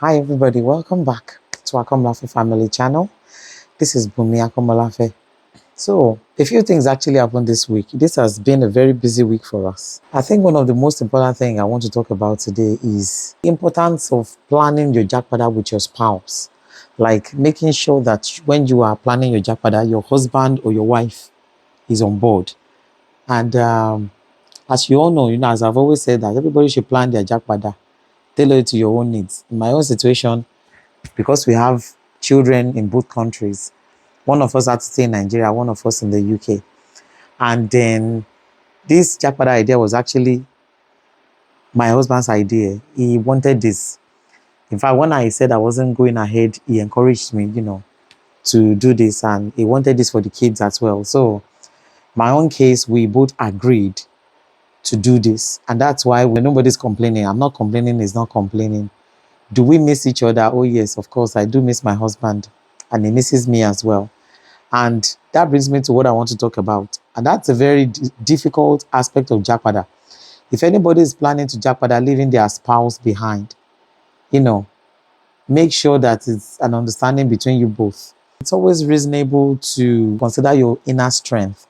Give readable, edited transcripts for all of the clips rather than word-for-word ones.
Hi everybody, welcome back to Akomolafe Family Channel. This is Bumi Akomolafe. So, a few things actually happened this week. This has been a very busy week for us. I think one of the most important things I want to talk about today is the importance of planning your jackpot with your spouse. Like making sure that when you are planning your jackpot, your husband or your wife is on board. And as you all know, as I've always said that everybody should plan their jackpot, tailor it to your own needs. In my own situation, because we have children in both countries, one of us had to stay in Nigeria, one of us in the UK. And then this jackpot idea was actually my husband's idea. He wanted this. In fact, when I said I wasn't going ahead, he encouraged me, to do this. And he wanted this for the kids as well. So my own case, we both agreed to do this. And that's why when nobody's complaining, I'm not complaining, he's not complaining. Do we miss each other? Oh, yes, of course. I do miss my husband, and he misses me as well. And that brings me to what I want to talk about. And that's a very difficult aspect of jackpot. If anybody is planning to jackpot, leaving their spouse behind, make sure that it's an understanding between you both. It's always reasonable to consider your inner strength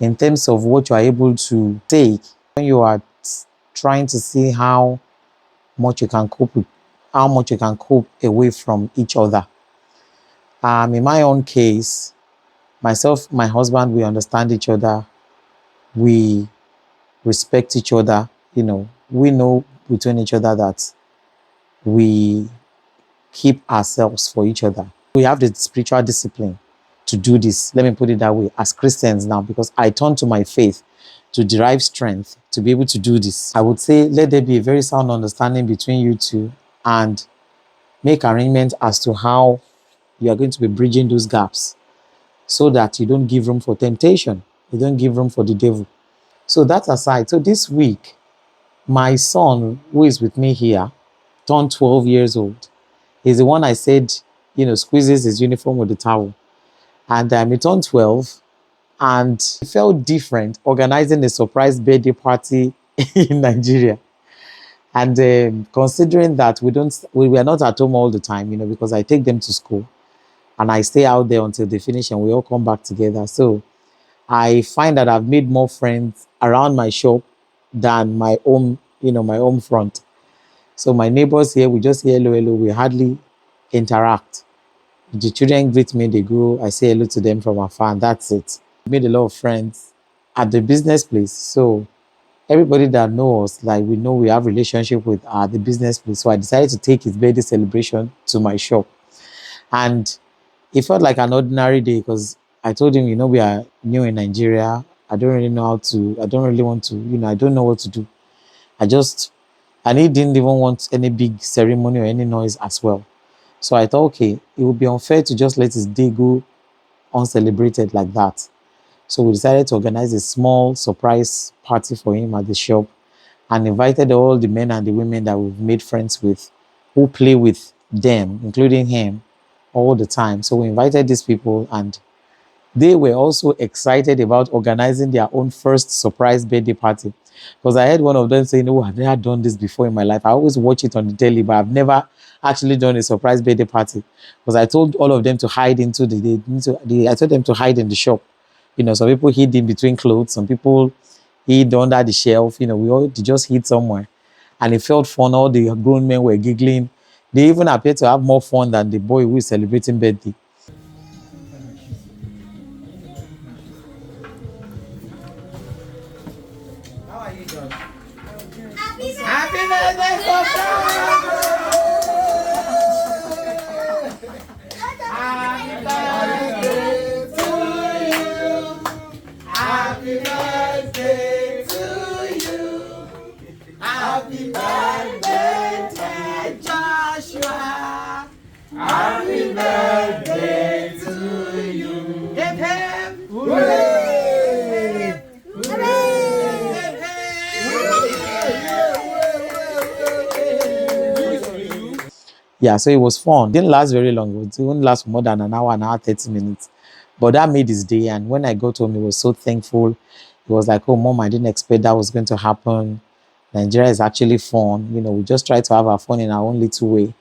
in terms of what you are able to take when you are trying to see how much you can cope with, how much you can cope away from each other. In my own case, myself, my husband, we understand each other. We respect each other. We know between each other that we keep ourselves for each other. We have the spiritual discipline to do this. Let me put it that way, as Christians now, because I turn to my faith to derive strength to be able to do this. I would say let there be a very sound understanding between you two and make arrangements as to how you are going to be bridging those gaps so that you don't give room for temptation. You don't give room for the devil. So that aside, so this week, my son, who is with me here, turned 12 years old. He's the one I said, squeezes his uniform with the towel. And he turned 12 and it felt different organizing a surprise birthday party in Nigeria. And considering that we were not at home all the time, because I take them to school and I stay out there until they finish and we all come back together. So I find that I've made more friends around my shop than my own, my home front. So my neighbors here, we just hear hello, hello. We hardly interact. The children greet me, they go, I say hello to them from afar, and that's it. I made a lot of friends at the business place. So everybody that knows us, like we know we have relationship with the business place. So I decided to take his birthday celebration to my shop. And it felt like an ordinary day because I told him, we are new in Nigeria. I don't really want to, I don't know what to do. And he didn't even want any big ceremony or any noise as well. So I thought, okay, it would be unfair to just let his day go uncelebrated like that. So we decided to organize a small surprise party for him at the shop and invited all the men and the women that we've made friends with who play with them, including him, all the time. So we invited these people and they were also excited about organizing their own first surprise birthday party. Because I heard one of them saying, oh, I've never done this before in my life. I always watch it on the telly, but I've never actually done a surprise birthday party. Because I told all of them to hide I told them to hide in the shop. Some people hid in between clothes. Some people hid under the shelf. We all just hid somewhere. And it felt fun. All the grown men were giggling. They even appeared to have more fun than the boy who is celebrating birthday. How are you doing? Happy birthday, Sophia! Happy birthday to you. Happy birthday to you. Happy birthday, dear Joshua. Happy birthday to you. Hip hip. Hooray! Yeah, so it was fun. It didn't last very long. It wouldn't last for more than an hour, 30 minutes. But that made his day. And when I got home, he was so thankful. He was like, oh, Mom, I didn't expect that was going to happen. Nigeria is actually fun. We just try to have our fun in our own little way.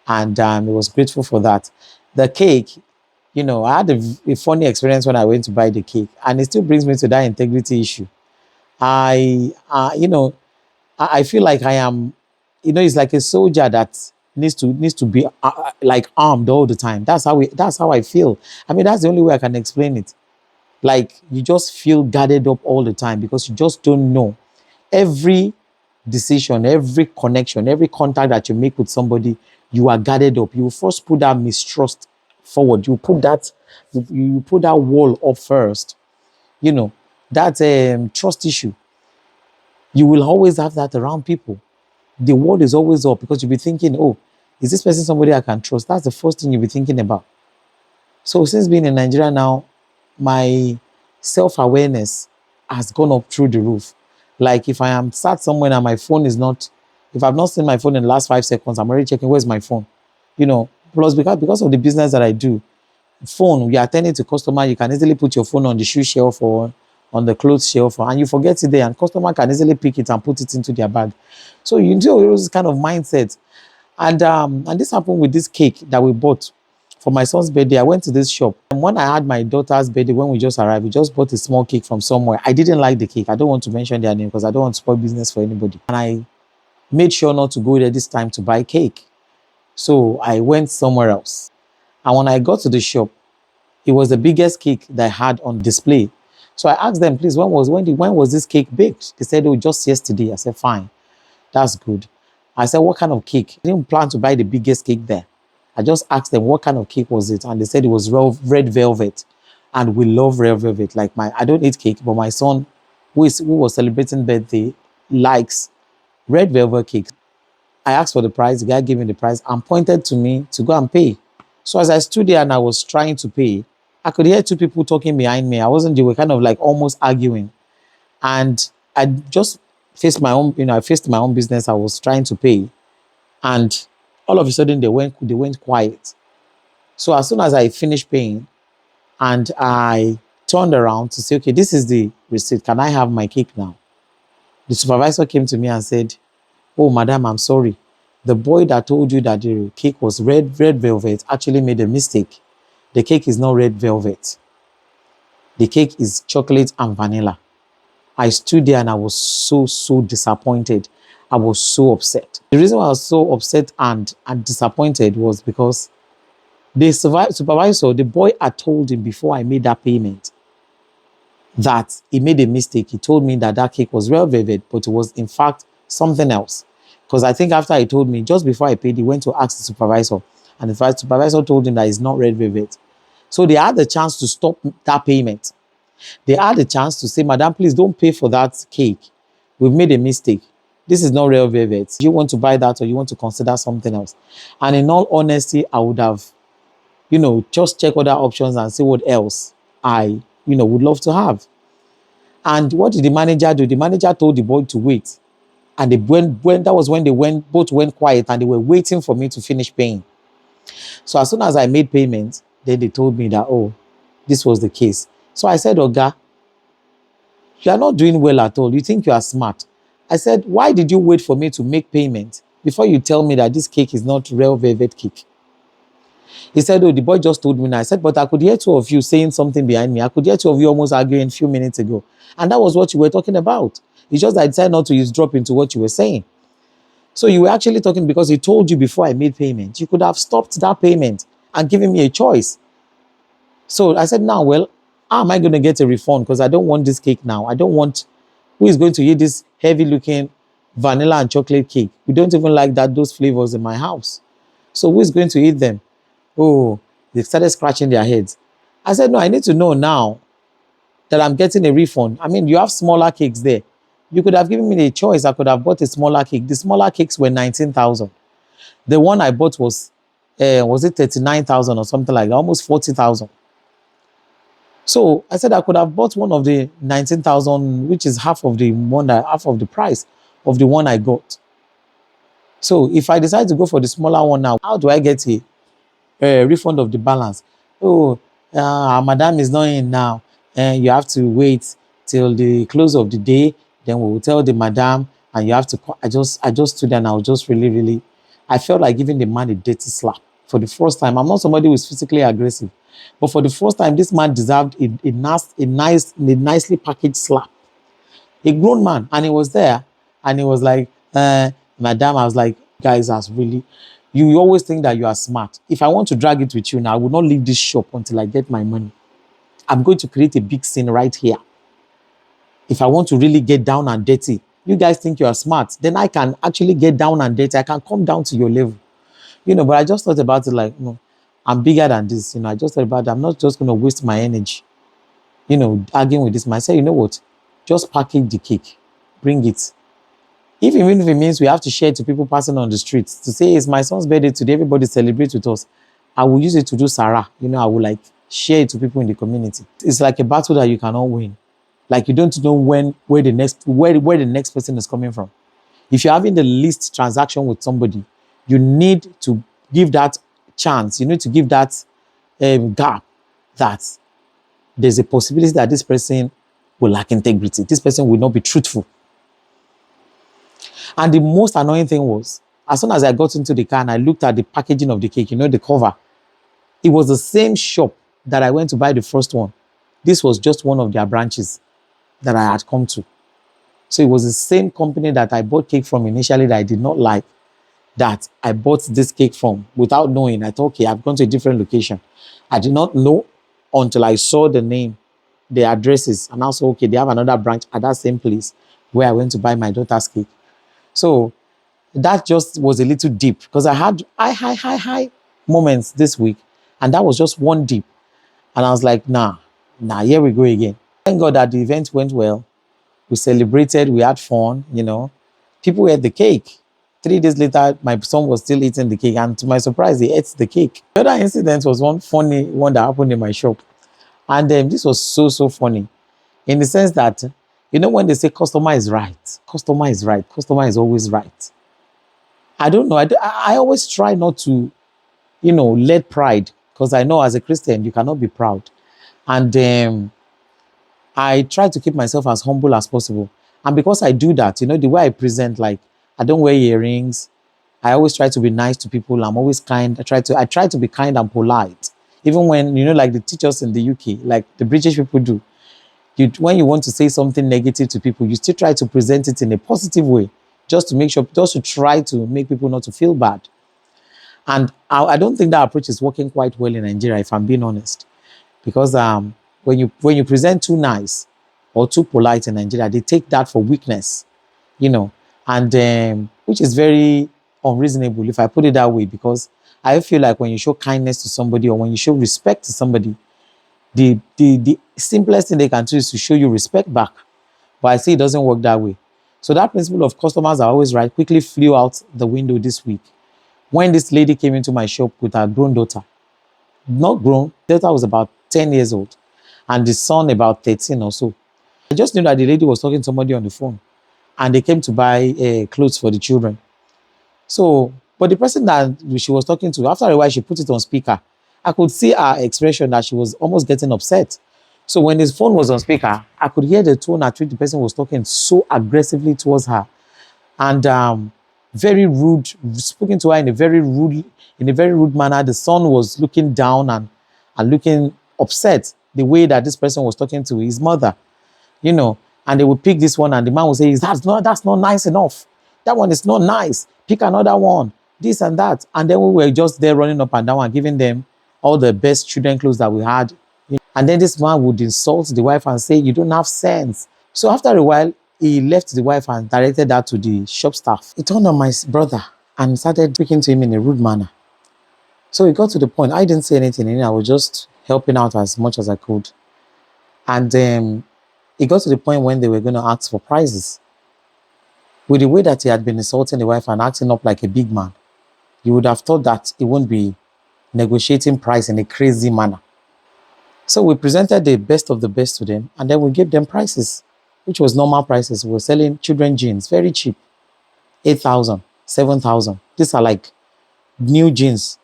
and I was grateful for that. The cake, I had a funny experience when I went to buy the cake, and it still brings me to that integrity issue. I, I feel like I am, it's like a soldier that needs to be like armed all the time. That's how I feel. I mean, that's the only way I can explain it. Like you just feel guarded up all the time because you just don't know every decision, every connection, every contact that you make with somebody, you are guarded up. You first put that mistrust forward. You put that wall up first. You know, that trust issue. You will always have that around people. The wall is always up because you'll be thinking, oh, is this person somebody I can trust? That's the first thing you'll be thinking about. So since being in Nigeria now, my self-awareness has gone up through the roof. Like if I am sat somewhere and my phone is not, if I've not seen my phone in the last 5 seconds, I'm already checking where's my phone. Plus because of the business that I do, phone, you're attending to customer, you can easily put your phone on the shoe shelf or on the clothes shelf, and you forget it there, and customer can easily pick it and put it into their bag. So you do this kind of mindset. And this happened with this cake that we bought for my son's birthday. I went to this shop, and when I had my daughter's birthday, when we just arrived, we just bought a small cake from somewhere. I didn't like the cake. I don't want to mention their name because I don't want to spoil business for anybody. And I made sure not to go there this time to buy cake. So I went somewhere else. And when I got to the shop, it was the biggest cake that I had on display. So I asked them, please, when was this cake baked? They said, oh, just yesterday. I said, fine, that's good. I said, what kind of cake? I didn't plan to buy the biggest cake there. I just asked them what kind of cake was it, and they said it was red velvet, and we love red velvet. Like I don't eat cake, but my son, who was celebrating birthday, likes red velvet cake. I asked for the price. The guy gave me the price and pointed to me to go and pay. So as I stood there and I was trying to pay, I could hear two people talking behind me. They were kind of like almost arguing. And I just faced my own, I faced my own business. I was trying to pay. And all of a sudden they went quiet. So as soon as I finished paying and I turned around to say, okay, this is the receipt. Can I have my cake now? The supervisor came to me and said, oh, madam, I'm sorry. The boy that told you that the cake was red velvet actually made a mistake. The cake is not red velvet. The cake is chocolate and vanilla. I stood there and I was so disappointed. I was so upset. The reason why I was so upset and disappointed was because the supervisor, the boy had told him before I made that payment that he made a mistake. He told me that cake was red velvet, but it was in fact something else. Because I think after he told me, just before I paid, he went to ask the supervisor. And the supervisor told him that it's not red velvet. So they had the chance to stop that payment. They had the chance to say, madam, please don't pay for that cake. We've made a mistake. This is not red velvet. You want to buy that or you want to consider something else? And in all honesty, I would have, just check other options and see what else I, would love to have. And what did the manager do? The manager told the boy to wait. And that was when both went quiet and they were waiting for me to finish paying. So as soon as I made payment, then they told me that, oh, this was the case. So I said, Oga, you are not doing well at all. You think you are smart. I said, why did you wait for me to make payment before you tell me that this cake is not real velvet cake? He said, oh, the boy just told me now. I said, but I could hear two of you saying something behind me. I could hear two of you almost arguing a few minutes ago. And that was what you were talking about. It's just that I decided not to eavesdrop into what you were saying. So you were actually talking because he told you before I made payment. You could have stopped that payment and given me a choice. So I said, now, well, how am I going to get a refund? Because I don't want this cake now. I don't want, who is going to eat this heavy looking vanilla and chocolate cake? We don't even like those flavors in my house. So who is going to eat them? Oh, they started scratching their heads. I said, no, I need to know now that I'm getting a refund. I mean, you have smaller cakes there. You could have given me the choice. I could have bought a smaller cake. The smaller cakes were 19,000. The one I bought was it 39,000 or something like that, almost 40,000. So I said I could have bought one of the 19,000, which is half of the price of the one I got. So if I decide to go for the smaller one now, how do I get a refund of the balance? Oh, madam is not in now, and you have to wait till the close of the day. Then we will tell the madam, and you have to. I just stood there and I was just really I felt like giving the man a dirty slap for the first time. I'm not somebody who is physically aggressive, but for the first time, this man deserved a nicely packaged slap. A grown man, and he was there, and he was like, Madam, I was like, guys, that's really, you always think that you are smart. If I want to drag it with you now, I will not leave this shop until I get my money. I'm going to create a big scene right here. If I want to really get down and dirty, you guys think you are smart, then I can actually get down and dirty. I can come down to your level. But I just thought about it like, no, I'm bigger than this. I just thought about it. I'm not just going to waste my energy, arguing with this man. I said, you know what? Just package the cake. Bring it. Even if it means we have to share it to people passing on the streets, to say, it's my son's birthday today, everybody celebrates with us. I will use it to do Sarah. I will like share it to people in the community. It's like a battle that you cannot win. Like you don't know where the next person is coming from. If you're having the least transaction with somebody, you need to give that chance. You need to give that gap that there's a possibility that this person will lack integrity. This person will not be truthful. And the most annoying thing was, as soon as I got into the car and I looked at the packaging of the cake, the cover, it was the same shop that I went to buy the first one. This was just one of their branches that I had come to. So it was the same company that I bought cake from initially that I did not like, that I bought this cake from without knowing. I thought, okay, I've gone to a different location. I did not know until I saw the name, the addresses, and also, okay, they have another branch at that same place where I went to buy my daughter's cake. So that just was a little deep because I had high moments this week, and that was just one deep. And I was like, nah, here we go again. Thank God that the event went well. We celebrated, we had fun, People ate the cake. 3 days later, my son was still eating the cake, and to my surprise, he ate the cake. The other incident was one funny one that happened in my shop. And this was so funny, in the sense that, when they say customer is right, customer is right, customer is always right. I don't know. I always try not to, let pride, because I know as a Christian, you cannot be proud. And I try to keep myself as humble as possible. And because I do that, the way I present, like, I don't wear earrings. I always try to be nice to people. I'm always kind. I try to be kind and polite. Even when, like the teachers in the UK, like the British people do. When you want to say something negative to people, you still try to present it in a positive way, just to try to make people not to feel bad. And I don't think that approach is working quite well in Nigeria, if I'm being honest. Because when you present too nice or too polite in Nigeria, they take that for weakness, and which is very unreasonable, if I put it that way, because I feel like when you show kindness to somebody or when you show respect to somebody, the simplest thing they can do is to show you respect back. But I see it doesn't work that way. So that principle of customers are always right quickly flew out the window this week when this lady came into my shop with her grown daughter. Not grown, daughter was about 10 years old, and the son about 13 or so. I just knew that the lady was talking to somebody on the phone, and they came to buy clothes for the children. So, but the person that she was talking to, after a while, she put it on speaker. I could see her expression that she was almost getting upset. So when his phone was on speaker, I could hear the tone at which the person was talking so aggressively towards her. And very rude, speaking to her in a very rude manner. The son was looking down and looking upset the way that this person was talking to his mother, and they would pick this one, and the man would say, that's not nice enough. That one is not nice. Pick another one, this and that. And then we were just there running up and down and giving them all the best children clothes that we had. And then this man would insult the wife and say, you don't have sense. So after a while, he left the wife and directed that to the shop staff. He turned on my brother and started speaking to him in a rude manner. So it got to the point, I didn't say anything. I was just helping out as much as I could. And it got to the point when they were going to ask for prices. With the way that he had been insulting the wife and acting up like a big man, you would have thought that he won't be negotiating price in a crazy manner. So we presented the best of the best to them, and then we gave them prices, which was normal prices. We were selling children jeans, very cheap, 8,000, 7,000. These are like new jeans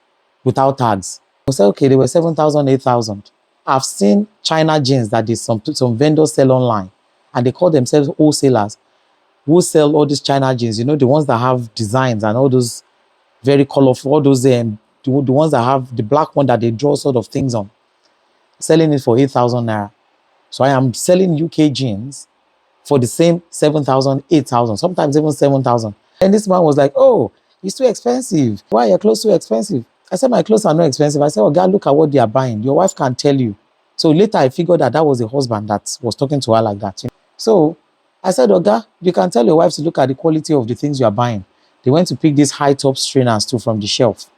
without tags. We said, okay, they were 7,000, 8,000. I've seen China jeans that some vendors sell online, and they call themselves wholesalers, who sell all these China jeans, the ones that have designs and all those very colorful, all those the ones that have the black one that they draw sort of things on, selling it for 8,000 naira. So I am selling UK jeans for the same 7,000, 8,000, sometimes even 7,000. And this man was like, oh, it's too expensive. Why are your clothes so expensive? I said, my clothes are not expensive. I said, oh, God, look at what they are buying. Your wife can tell you. So later I figured that that was the husband that was talking to her like that. So I said, oh, God, you can tell your wife to look at the quality of the things you are buying. They went to pick these high top trainers too from the shelf.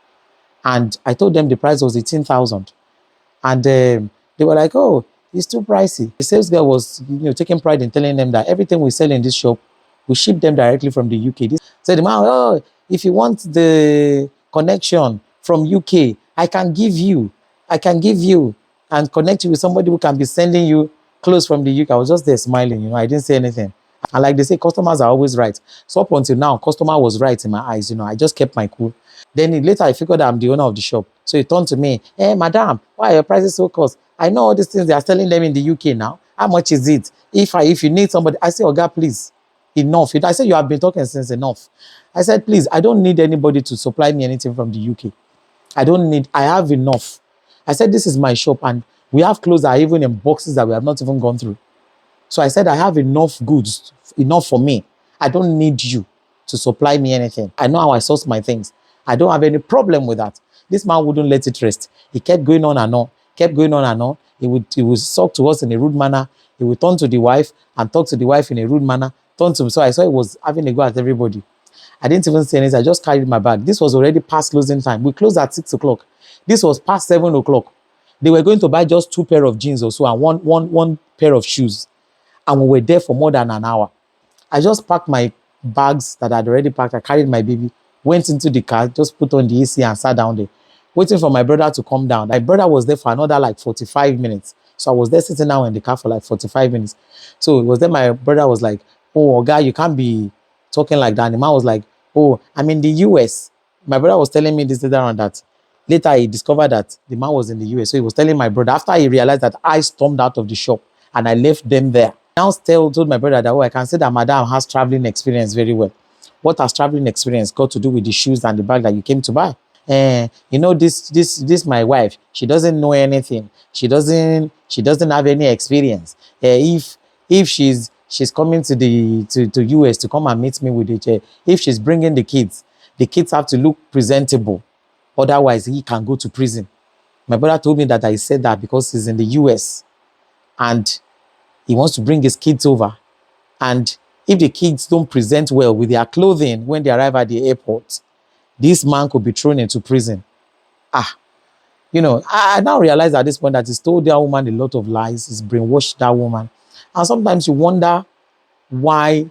And I told them the price was 18,000. And they were like, oh, it's too pricey. The sales girl was, taking pride in telling them that everything we sell in this shop, we ship them directly from the UK. So the man, oh, if you want the connection from UK, I can give you and connect you with somebody who can be sending you clothes from the UK. I was just there smiling, I didn't say anything. And like they say, customers are always right. So up until now, customer was right in my eyes, I just kept my cool. Then later I figured I'm the owner of the shop. So he turned to me, hey, madam, why are your prices so cost? I know all these things they are selling them in the UK now. How much is it? If you need somebody, I say, oh God, please, enough. I said, you have been talking since enough. I said, please, I don't need anybody to supply me anything from the UK. I have enough. I said, this is my shop and we have clothes that are even in boxes that we have not even gone through. So I said, I have enough goods, enough for me. I don't need you to supply me anything. I know how I source my things. I don't have any problem with that. This man wouldn't let it rest. He kept going on and on, kept going on and on. He would talk to us in a rude manner. He would turn to the wife and talk to the wife in a rude manner. Turn to me. So I saw he was having a go at everybody. I didn't even say anything. I just carried my bag. This was already past closing time. We closed at 6 o'clock. This was past 7 o'clock. They were going to buy just 2 pair of jeans or so and one pair of shoes. And we were there for more than an hour. I just packed my bags that I'd already packed. I carried my baby, went into the car, just put on the AC and sat down there, waiting for my brother to come down. My brother was there for another like 45 minutes. So I was there sitting down in the car for like 45 minutes. So it was then my brother was like, oh, guy, you can't be talking like that. And the man was like, oh, I'm in the US. My brother was telling me this later on that. Later he discovered that the man was in the US. So he was telling my brother, after he realized that I stormed out of the shop and I left them there. Now told my brother that, oh, I can say that madam has traveling experience very well. What has traveling experience got to do with the shoes and the bag that you came to buy? This my wife, she doesn't know anything. She doesn't have any experience. If she's coming to the US to come and meet me with it, if she's bringing the kids have to look presentable. Otherwise, he can go to prison. My brother told me that I said that because he's in the US and he wants to bring his kids over. And if the kids don't present well with their clothing when they arrive at the airport, this man could be thrown into prison. I now realize at this point that he's told that woman a lot of lies. He's brainwashed that woman. And sometimes you wonder why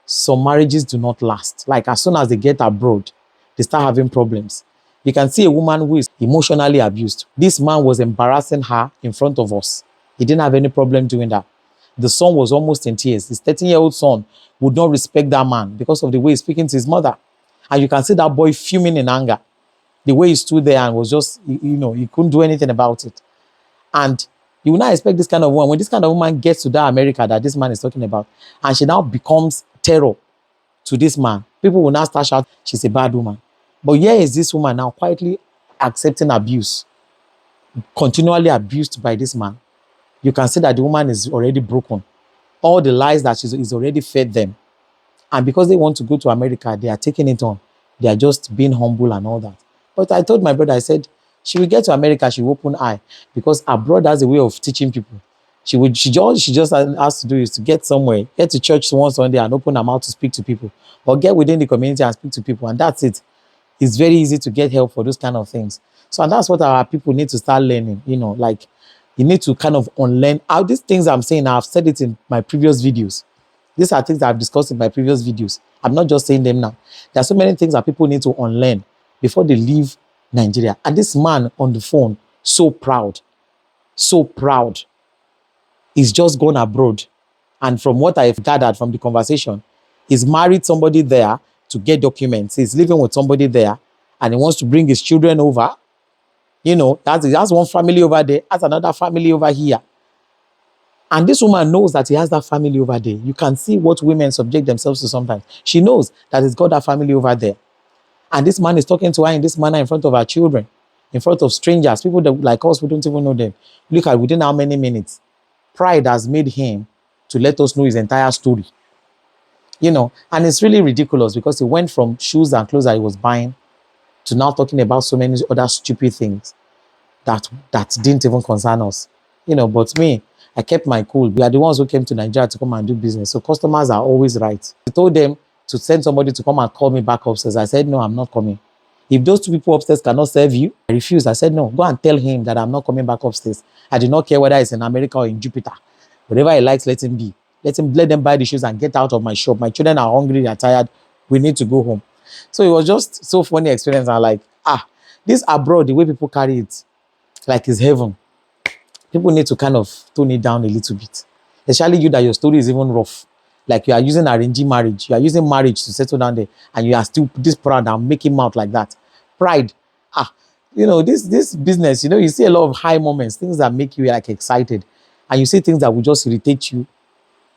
some marriages do not last. Like as soon as they get abroad, they start having problems. You can see a woman who is emotionally abused. This man was embarrassing her in front of us. He didn't have any problem doing that. The son was almost in tears. His 13-year-old son would not respect that man because of the way he's speaking to his mother. And you can see that boy fuming in anger. The way he stood there and was just, he couldn't do anything about it. And you will not expect this kind of woman. When this kind of woman gets to that America that this man is talking about, and she now becomes terror to this man, people will now start shouting, she's a bad woman. But here is this woman now quietly accepting abuse, continually abused by this man. You can see that the woman is already broken. All the lies that she's already fed them. And because they want to go to America, they are taking it on. They are just being humble and all that. But I told my brother, I said, she will get to America, she will open eye. Because abroad has a way of teaching people. She just has to do is to get somewhere, get to church one Sunday and open her mouth to speak to people. Or get within the community and speak to people. And that's it. It's very easy to get help for those kind of things. So and that's what our people need to start learning. Like you need to kind of unlearn. All these things I'm saying, I've said it in my previous videos. These are things that I've discussed in my previous videos. I'm not just saying them now. There are so many things that people need to unlearn before they leave Nigeria. And this man on the phone, so proud, he's just gone abroad. And from what I've gathered from the conversation, he's married somebody there to get documents. He's living with somebody there and he wants to bring his children over. That's one family over there, that's another family over here. And this woman knows that he has that family over there. You can see what women subject themselves to sometimes. She knows that he's got that family over there. And this man is talking to her in this manner in front of her children, in front of strangers, people that like us, we don't even know them. Look at within how many minutes. Pride has made him to let us know his entire story. You know, and it's really ridiculous because he went from shoes and clothes that he was buying to now talking about so many other stupid things that didn't even concern us. You know, but me, I kept my cool. We are the ones who came to Nigeria to come and do business. So customers are always right. I told them to send somebody to come and call me back upstairs. I said, no, I'm not coming. If those two people upstairs cannot serve you, I refused. I said, no, go and tell him that I'm not coming back upstairs. I do not care whether it's in America or in Jupiter. Whatever he likes, let him be. Let them buy the shoes and get out of my shop. My children are hungry, they're tired. We need to go home. So it was just so funny experience. I'm like, this abroad, the way people carry it, like it's heaven. People need to kind of tone it down a little bit. Especially you that your story is even rough. Like you are using arranging marriage. You are using marriage to settle down there. And you are still this proud and making mouth like that. Pride. You know, this business, you know, you see a lot of high moments, things that make you like excited. And you see things that will just irritate you,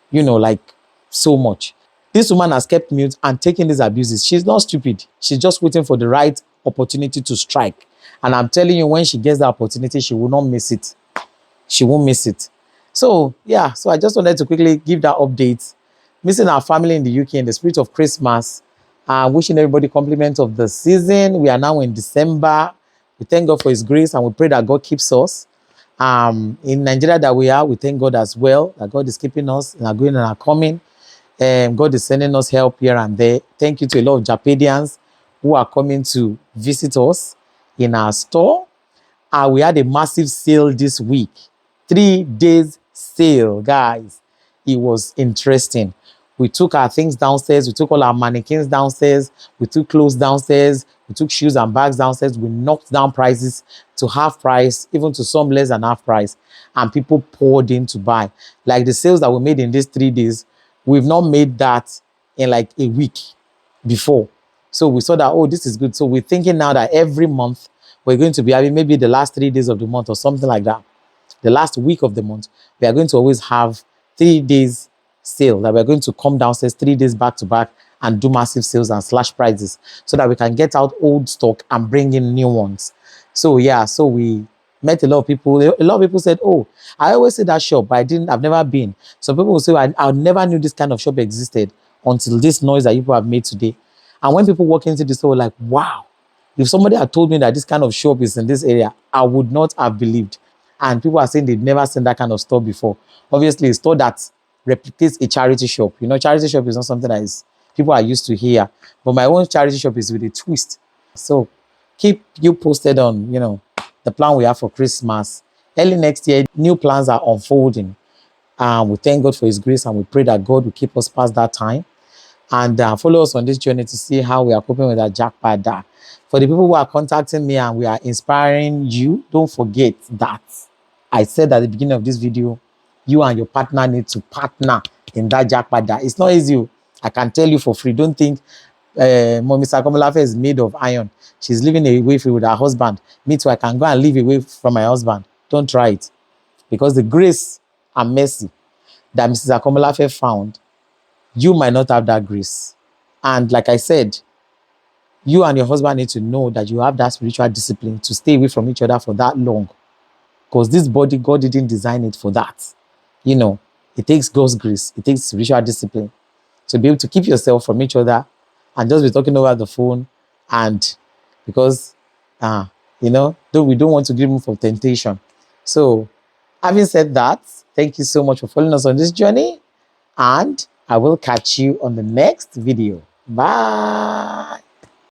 you know, like so much. This woman has kept mute and taken these abuses. She's not stupid. She's just waiting for the right opportunity to strike. And I'm telling you, when she gets the opportunity, she will not miss it. She won't miss it. So, yeah. So I just wanted to quickly give that update. Missing our family in the UK in the spirit of Christmas. Wishing everybody compliments of the season. We are now in December. We thank God for his grace and we pray that God keeps us. In Nigeria that we are, we thank God as well that God is keeping us in our going and our coming. God is sending us help here and there. Thank you to a lot of Japadians who are coming to visit us in our store. We had a massive sale this week. 3 days sale, guys. It was interesting. We took our things downstairs. We took all our mannequins downstairs. We took clothes downstairs. We took shoes and bags downstairs. We knocked down prices to half price, even to some less than half price. And people poured in to buy. Like the sales that we made in these 3 days, we've not made that in like a week before. So we saw that, oh, this is good. So we're thinking now that every month we're going to be having maybe the last 3 days of the month or something like that. The last week of the month, we are going to always have 3 days sale that we're going to come downstairs 3 days back to back and do massive sales and slash prices so that we can get out old stock and bring in new ones. So yeah, so we met a lot of people. A lot of people said, oh, I always say that shop, but I've never been. So people will say, I never knew this kind of shop existed until this noise that people have made today. And when people walk into the store, like, wow, if somebody had told me that this kind of shop is in this area, I would not have believed. And people are saying they've never seen that kind of store before. Obviously, a store that replicates a charity shop. You know, charity shop is not something that is people are used to here. But my own charity shop is with a twist. So keep you posted on, you know, the plan we have for Christmas. Early next year, new plans are unfolding. We thank God for his grace and we pray that God will keep us past that time. And follow us on this journey to see how we are coping with that jackpot. For the people who are contacting me and we are inspiring you, don't forget that I said at the beginning of this video, you and your partner need to partner in that jackpot. It's not easy. I can tell you for free. Don't think Mommy Sakomolafe is made of iron. She's living away with her husband. Me too, I can go and live away from my husband. Don't try it. Because the grace and mercy that Mrs. Akomolafe found, you might not have that grace. And like I said, you and your husband need to know that you have that spiritual discipline to stay away from each other for that long. Because this body, God didn't design it for that. You know, it takes God's grace. It takes spiritual discipline to be able to keep yourself from each other and just be talking over the phone. And because, you know, we don't want to give room for temptation. So, having said that, thank you so much for following us on this journey. And I will catch you on the next video. Bye.